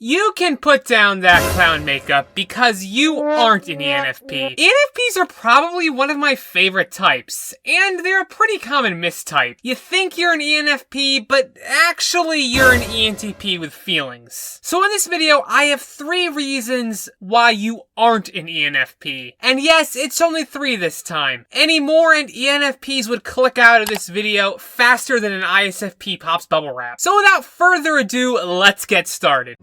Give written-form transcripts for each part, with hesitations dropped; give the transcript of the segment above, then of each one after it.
You can put down that clown makeup because you aren't an ENFP. ENFPs are probably one of my favorite types, and they're a pretty common mistype. You think you're an ENFP, but actually you're an ENTP with feelings. So in this video, I have 3 reasons why you aren't an ENFP. And yes, it's only 3 this time. Any more and ENFPs would click out of this video faster than an ISFP pops bubble wrap. So without further ado, let's get started.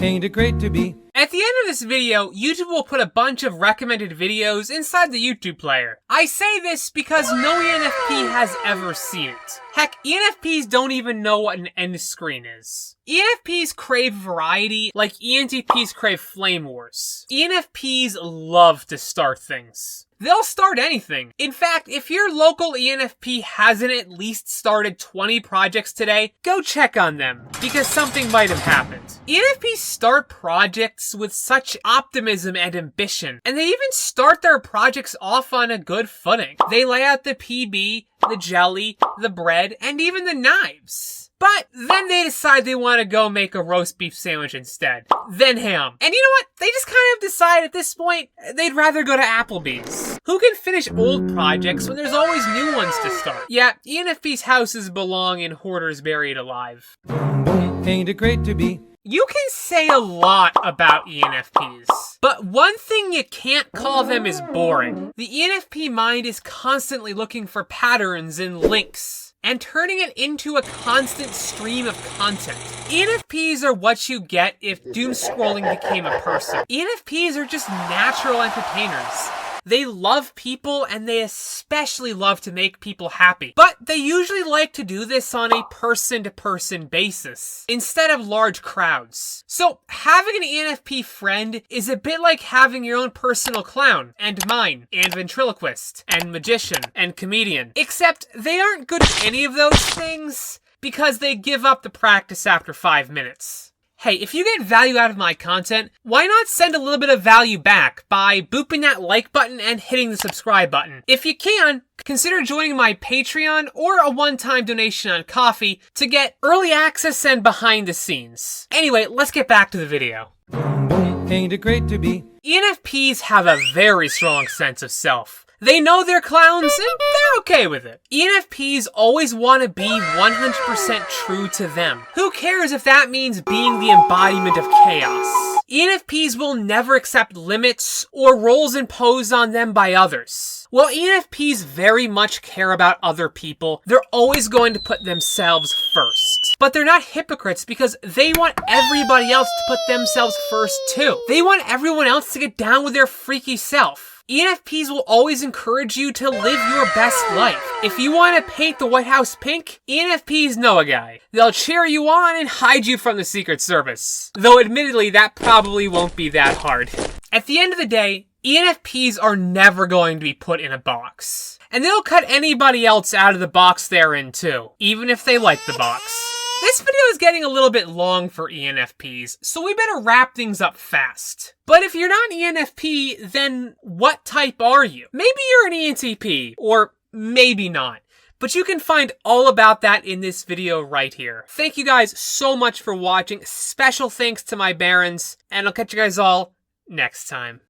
Ain't it great to be? At the end of this video, YouTube will put a bunch of recommended videos inside the YouTube player. I say this because no ENFP has ever seen it. Heck, ENFPs don't even know what an end screen is. ENFPs crave variety like ENTPs crave flame wars. ENFPs love to start things. They'll start anything. In fact, if your local ENFP hasn't at least started 20 projects today, go check on them, because something might have happened. ENFPs start projects with such optimism and ambition, and they even start their projects off on a good footing. They lay out the PB, the jelly, the bread, and even the knives. But then they decide they want to go make a roast beef sandwich instead. Then ham. And you know what? They just kind of decide at this point they'd rather go to Applebee's. Who can finish old projects when there's always new ones to start? Yeah, ENFP's houses belong in hoarders buried alive. Ain't it great to be? You can say a lot about ENFPs, but one thing you can't call them is boring. The ENFP mind is constantly looking for patterns and links, and turning it into a constant stream of content. ENFPs are what you get if doom scrolling became a person. ENFPs are just natural entertainers. They love people, and they especially love to make people happy. But they usually like to do this on a person-to-person basis, instead of large crowds. So, having an ENFP friend is a bit like having your own personal clown, and mime, and ventriloquist, and magician, and comedian. Except, they aren't good at any of those things, because they give up the practice after 5 minutes. Hey, if you get value out of my content, why not send a little bit of value back by booping that like button and hitting the subscribe button? If you can, consider joining my Patreon or a one-time donation on Ko-fi to get early access and behind the scenes. Anyway, let's get back to the video. Ain't it great to be? ENFPs have a very strong sense of self. They know they're clowns, and they're okay with it. ENFPs always want to be 100% true to them. Who cares if that means being the embodiment of chaos? ENFPs will never accept limits or roles imposed on them by others. While ENFPs very much care about other people, they're always going to put themselves first. But they're not hypocrites because they want everybody else to put themselves first too. They want everyone else to get down with their freaky self. ENFPs will always encourage you to live your best life. If you want to paint the White House pink, ENFPs know a guy. They'll cheer you on and hide you from the Secret Service. Though admittedly, that probably won't be that hard. At the end of the day, ENFPs are never going to be put in a box. And they'll cut anybody else out of the box they're in too, even if they like the box. This video is getting a little bit long for ENFPs, so we better wrap things up fast. But if you're not an ENFP, then what type are you? Maybe you're an ENTP, or maybe not. But you can find all about that in this video right here. Thank you guys so much for watching. Special thanks to my barons, and I'll catch you guys all next time.